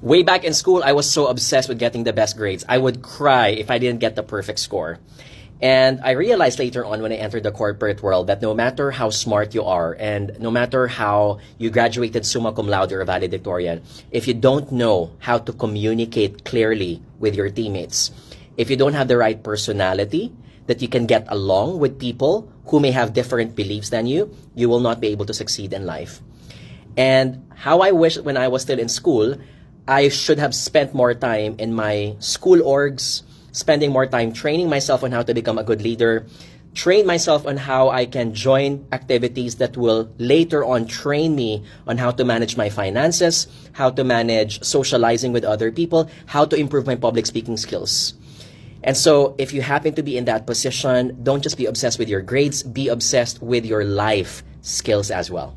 Way back in school, I was so obsessed with getting the best grades. I would cry if I didn't get the perfect score. And I realized later on when I entered the corporate world that no matter how smart you are and no matter how you graduated summa cum laude or valedictorian, if you don't know how to communicate clearly with your teammates, if you don't have the right personality that you can get along with people who may have different beliefs than you will not be able to succeed in life. And how I wish when I was still in school, I should have spent more time in my school orgs, spending more time training myself on how to become a good leader, train myself on how I can join activities that will later on train me on how to manage my finances, how to manage socializing with other people, how to improve my public speaking skills. And so if you happen to be in that position, don't just be obsessed with your grades, be obsessed with your life skills as well.